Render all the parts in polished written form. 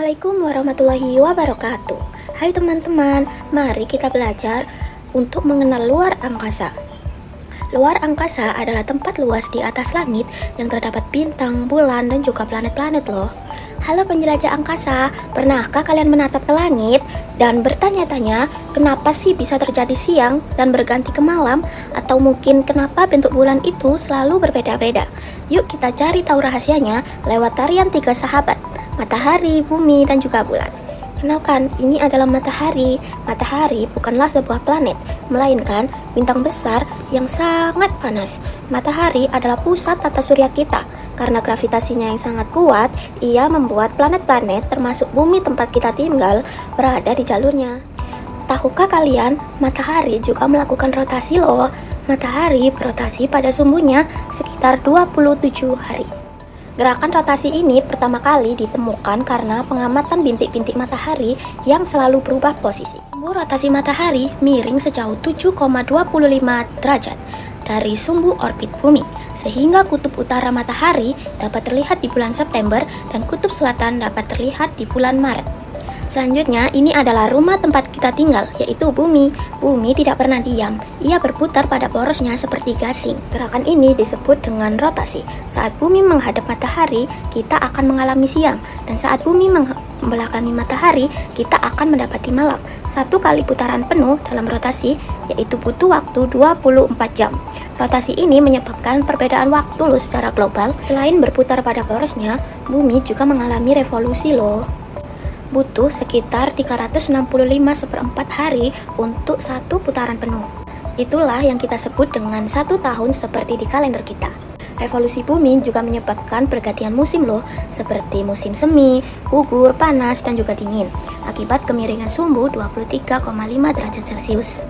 Assalamualaikum warahmatullahi wabarakatuh. Hai teman-teman, mari kita belajar untuk mengenal luar angkasa. Luar angkasa adalah tempat luas di atas langit yang terdapat bintang, bulan, dan juga planet-planet loh. Halo penjelajah angkasa, pernahkah kalian menatap ke langit dan bertanya-tanya kenapa sih bisa terjadi siang dan berganti ke malam? Atau mungkin kenapa bentuk bulan itu selalu berbeda-beda? Yuk kita cari tahu rahasianya lewat tarian tiga sahabat, matahari, bumi, dan juga bulan. Kenalkan, ini adalah matahari. Matahari bukanlah sebuah planet, melainkan bintang besar yang sangat panas. Matahari adalah pusat tata surya kita. Karena gravitasinya yang sangat kuat, ia membuat planet-planet termasuk bumi tempat kita tinggal berada di jalurnya. Tahukah kalian, matahari juga melakukan rotasi loh. Matahari berotasi pada sumbunya sekitar 27 hari. Gerakan rotasi ini pertama kali ditemukan karena pengamatan bintik-bintik matahari yang selalu berubah posisi. Sumbu rotasi matahari miring sejauh 7,25 derajat dari sumbu orbit bumi, sehingga kutub utara matahari dapat terlihat di bulan September dan kutub selatan dapat terlihat di bulan Maret. Selanjutnya, ini adalah rumah tempat kita tinggal, yaitu bumi. Bumi tidak pernah diam, ia berputar pada porosnya seperti gasing. Gerakan ini disebut dengan rotasi. Saat bumi menghadap matahari, kita akan mengalami siang, dan saat bumi membelakangi matahari, kita akan mendapati malam. Satu kali putaran penuh dalam rotasi, yaitu butuh waktu 24 jam. Rotasi ini menyebabkan perbedaan waktu loh secara global. Selain berputar pada porosnya, bumi juga mengalami revolusi loh. Butuh sekitar 365/4 hari untuk satu putaran penuh. Itulah yang kita sebut dengan 1 tahun seperti di kalender kita. Revolusi bumi juga menyebabkan pergantian musim loh, seperti musim semi, gugur, panas, dan juga dingin, akibat kemiringan sumbu 23,5 derajat Celcius.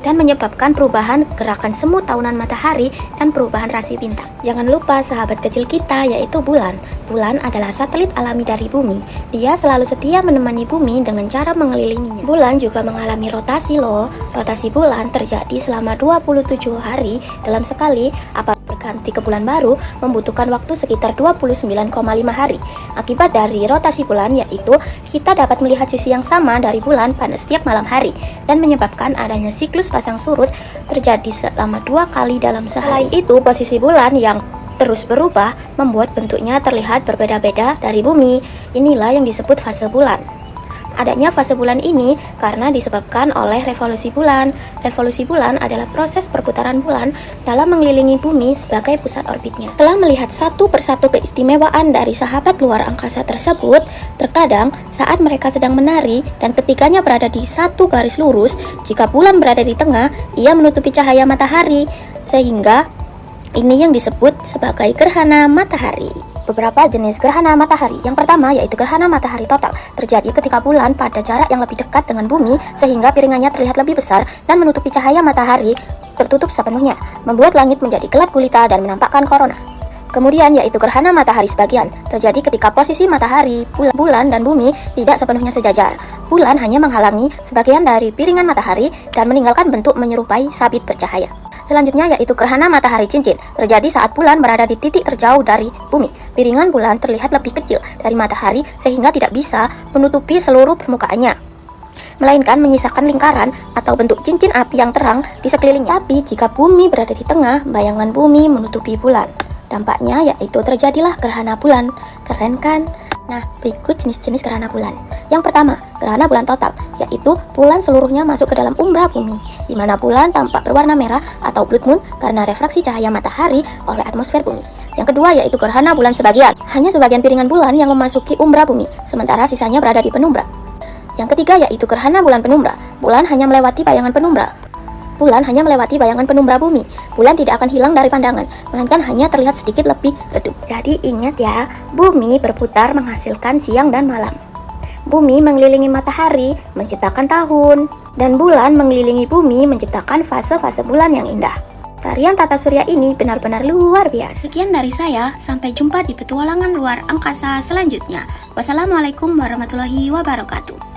Dan menyebabkan perubahan gerakan semu tahunan matahari dan perubahan rasi bintang. Jangan lupa sahabat kecil kita, yaitu bulan. Bulan adalah satelit alami dari bumi. Dia selalu setia menemani bumi dengan cara mengelilinginya. Bulan juga mengalami rotasi loh. Rotasi bulan terjadi selama 27 hari dalam sekali. Berganti ke bulan baru membutuhkan waktu sekitar 29,5 hari. Akibat dari rotasi bulan, yaitu kita dapat melihat sisi yang sama dari bulan pada setiap malam hari, dan menyebabkan adanya siklus pasang surut terjadi selama 2 kali dalam sehari. Selain itu, posisi bulan yang terus berubah membuat bentuknya terlihat berbeda-beda dari bumi. Inilah yang disebut fase bulan. Adanya fase bulan ini karena disebabkan oleh revolusi bulan. Revolusi bulan adalah proses perputaran bulan dalam mengelilingi bumi sebagai pusat orbitnya. Setelah melihat satu persatu keistimewaan dari sahabat luar angkasa tersebut, terkadang saat mereka sedang menari dan ketiganya berada di satu garis lurus, jika bulan berada di tengah, ia menutupi cahaya matahari, sehingga ini yang disebut sebagai gerhana matahari. Beberapa jenis gerhana matahari. Yang pertama yaitu gerhana matahari total. Terjadi ketika bulan pada jarak yang lebih dekat dengan bumi sehingga piringannya terlihat lebih besar dan menutupi cahaya matahari tertutup sepenuhnya, membuat langit menjadi gelap gulita dan menampakkan korona. Kemudian yaitu gerhana matahari sebagian. Terjadi ketika posisi matahari, bulan, dan bumi tidak sepenuhnya sejajar. Bulan hanya menghalangi sebagian dari piringan matahari dan meninggalkan bentuk menyerupai sabit bercahaya. Selanjutnya yaitu gerhana matahari cincin. Terjadi saat bulan berada di titik terjauh dari bumi. Piringan bulan terlihat lebih kecil dari matahari sehingga tidak bisa menutupi seluruh permukaannya, melainkan menyisakan lingkaran atau bentuk cincin api yang terang di sekelilingnya. Tapi jika bumi berada di tengah, bayangan bumi menutupi bulan. Dampaknya yaitu terjadilah gerhana bulan. Keren kan? Nah, berikut jenis-jenis gerhana bulan. Yang pertama, gerhana bulan total, yaitu bulan seluruhnya masuk ke dalam umbra bumi, di mana bulan tampak berwarna merah atau blood moon karena refraksi cahaya matahari oleh atmosfer bumi. Yang kedua yaitu gerhana bulan sebagian, hanya sebagian piringan bulan yang memasuki umbra bumi, sementara sisanya berada di penumbra. Yang ketiga yaitu gerhana bulan penumbra, bulan hanya melewati bayangan penumbra. Bulan hanya melewati bayangan penumbra bumi. Bulan tidak akan hilang dari pandangan, melainkan hanya terlihat sedikit lebih redup. Jadi ingat ya, bumi berputar menghasilkan siang dan malam. Bumi mengelilingi matahari, menciptakan tahun, dan bulan mengelilingi bumi menciptakan fase-fase bulan yang indah. Tarian tata surya ini benar-benar luar biasa. Sekian dari saya, sampai jumpa di petualangan luar angkasa selanjutnya. Wassalamualaikum warahmatullahi wabarakatuh.